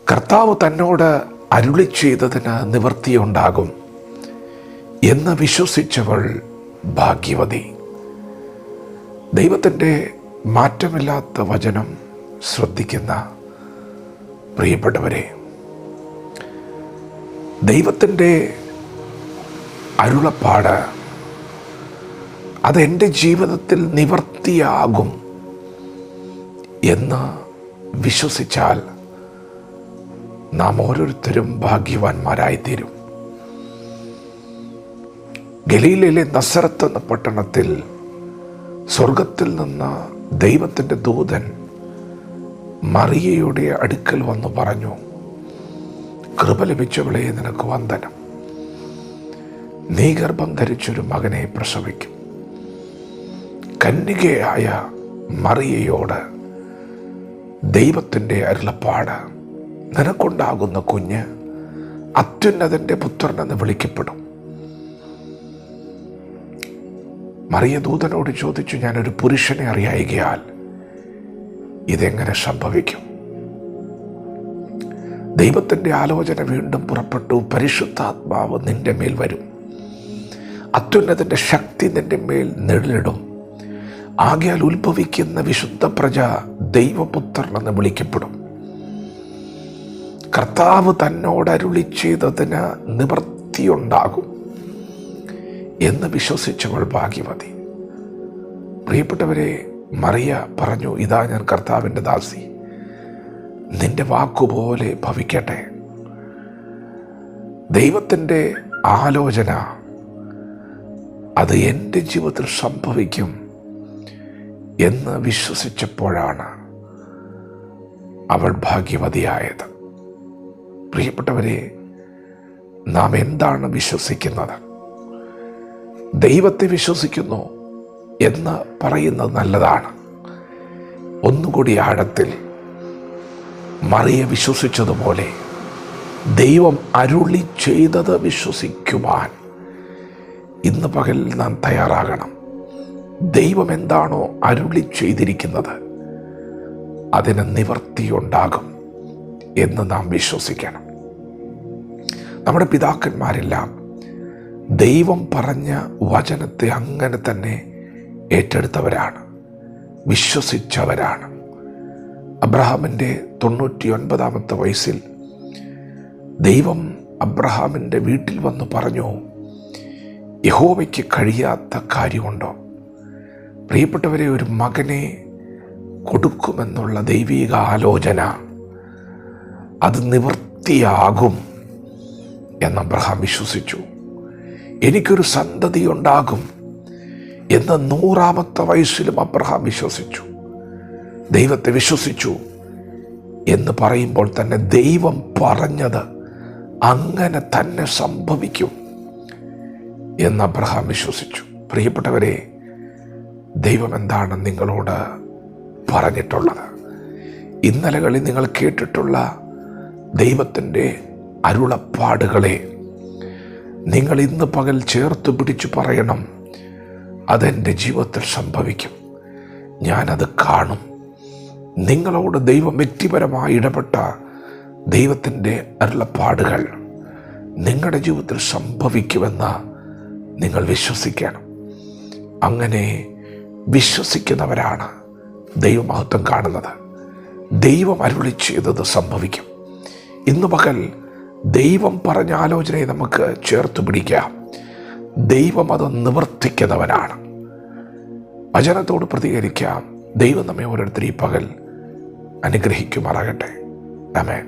കർത്താവ് തന്നോട് അരുളി ചെയ്തതിന് നിവൃത്തിയുണ്ടാകും എന്ന് വിശ്വസിച്ചവൾ ഭാഗ്യവതി. ദൈവത്തിൻ്റെ മാറ്റമില്ലാത്ത വചനം ശ്രദ്ധിക്കുന്ന പ്രിയപ്പെട്ടവരെ, ദൈവത്തിൻ്റെ അരുളപ്പാട് അതെൻ്റെ ജീവിതത്തിൽ നിവൃത്തിയാകും എന്ന് വിശ്വസിച്ചാൽ നാം ഓരോരുത്തരും ഭാഗ്യവാന്മാരായിത്തീരും. ഗലീലയിലെ നസറത്ത് എന്ന പട്ടണത്തിൽ സ്വർഗത്തിൽ നിന്ന് ദൈവത്തിൻ്റെ ദൂതൻ മറിയയുടെ അടുക്കൽ വന്നു പറഞ്ഞു, കൃപ ലഭിച്ചവളെ, നിനക്ക് വന്ദനം. നീ ഗർഭം ധരിച്ചൊരു മകനെ പ്രസവിക്കും. കന്യകയായ മറിയയോട് ദൈവത്തിൻ്റെ അരുളപ്പാട്, നിനക്കുണ്ടാകുന്ന കുഞ്ഞ് അത്യുന്നതൻ്റെ പുത്രനെന്ന് വിളിക്കപ്പെടും. മറിയ ദൂതനോട് ചോദിച്ചു, ഞാനൊരു പുരുഷനെ അറിയായികയാൽ ഇതെങ്ങനെ സംഭവിക്കും? ദൈവത്തിൻ്റെ ആലോചന വീണ്ടും പുറപ്പെട്ടു. പരിശുദ്ധാത്മാവ് നിന്റെ മേൽ വരും, അത്യുന്നതൻ്റെ ശക്തി നിന്റെ മേൽ നിഴലിടും. ആകയാൽ ഉത്ഭവിക്കുന്ന വിശുദ്ധ പ്രജ ദൈവപുത്രനെന്ന് വിളിക്കപ്പെടും. കർത്താവ് തന്നോട് അരുളി ചെയ്തതിന് നിവൃത്തിയുണ്ടാകും എന്ന് വിശ്വസിച്ചവൾ ഭാഗ്യവതി. പ്രിയപ്പെട്ടവരെ, മറിയ പറഞ്ഞു, ഇതാ ഞാൻ കർത്താവിൻ്റെ ദാസി, നിന്റെ വാക്കുപോലെ ഭവിക്കട്ടെ. ദൈവത്തിൻ്റെ ആലോചന അത് എൻ്റെ ജീവിതത്തിൽ സംഭവിക്കും എന്ന് വിശ്വസിച്ചപ്പോഴാണ് അവൾ ഭാഗ്യവതിയായത്. പ്രിയപ്പെട്ടവരെ, നാം എന്താണ് വിശ്വസിക്കുന്നത്? ദൈവത്തെ വിശ്വസിക്കുന്നു എന്ന് പറയുന്നത് നല്ലതാണ്. ഒന്നുകൂടി ആഴത്തിൽ മറിയ വിശ്വസിച്ചതുപോലെ ദൈവം അരുളി ചെയ്തത് വിശ്വസിക്കുവാൻ ഇന്ന് പകൽ നാം തയ്യാറാകണം. ദൈവം എന്താണോ അരുളി ചെയ്തിരിക്കുന്നത് അതിന് നിവൃത്തിയുണ്ടാകും എന്ന് നാം വിശ്വസിക്കണം. നമ്മുടെ പിതാക്കന്മാരെല്ലാം ദൈവം പറഞ്ഞ വചനത്തെ അങ്ങനെ തന്നെ ഏറ്റെടുത്തവരാണ്, വിശ്വസിച്ചവരാണ്. അബ്രഹാമിൻ്റെ 99-ാമത്തെ വയസ്സിൽ ദൈവം അബ്രഹാമിൻ്റെ വീട്ടിൽ വന്ന് പറഞ്ഞു, യഹോവയ്ക്ക് കഴിയാത്ത കാര്യമുണ്ടോ? പ്രിയപ്പെട്ടവരെ, ഒരു മകനെ കൊടുക്കുമെന്നുള്ള ദൈവിക ആലോചന അത് നിവൃത്തിയാകും എന്ന് അബ്രഹാം വിശ്വസിച്ചു. എനിക്കൊരു സന്തതി ഉണ്ടാകും എന്ന് 100-ാമത്തെ വയസ്സിലും അബ്രഹാം വിശ്വസിച്ചു. ദൈവത്തെ വിശ്വസിച്ചു എന്ന് പറയുമ്പോൾ തന്നെ ദൈവം പറഞ്ഞത് അങ്ങനെ തന്നെ സംഭവിക്കും എന്ന് അബ്രഹാം വിശ്വസിച്ചു. പ്രിയപ്പെട്ടവരെ, ദൈവം എന്താണ് നിങ്ങളോട് പറഞ്ഞിട്ടുള്ളത്? ഇന്നലകളിൽ നിങ്ങൾ കേട്ടിട്ടുള്ള ദൈവത്തിൻ്റെ അരുളപ്പാടുകളെ നിങ്ങൾ ഇന്ന് പകൽ ചേർത്ത് പിടിച്ചു പറയണം, അതെൻ്റെ ജീവിതത്തിൽ സംഭവിക്കും, ഞാനത് കാണും. നിങ്ങളോട് ദൈവം വ്യക്തിപരമായി ഇടപെട്ട ദൈവത്തിൻ്റെ അരുളപ്പാടുകൾ നിങ്ങളുടെ ജീവിതത്തിൽ സംഭവിക്കുമെന്ന് നിങ്ങൾ വിശ്വസിക്കണം. അങ്ങനെ വിശ്വസിക്കുന്നവരാണ് ദൈവമഹത്വം കാണുന്നത്. ദൈവം അരുളി ചെയ്തത് സംഭവിക്കും. ഇന്ന് പകൽ ദൈവം പറഞ്ഞ ആലോചനയെ നമുക്ക് ചേർത്ത് പിടിക്കാം. ദൈവം അത് നിവർത്തിക്കുന്നവനാണ്. വചനത്തോട് പ്രതികരിക്കാം. ദൈവം നമ്മെ ഓരോരുത്തരും ഈ പകൽ അനുഗ്രഹിക്കുമാറാകട്ടെ. ആമേൻ.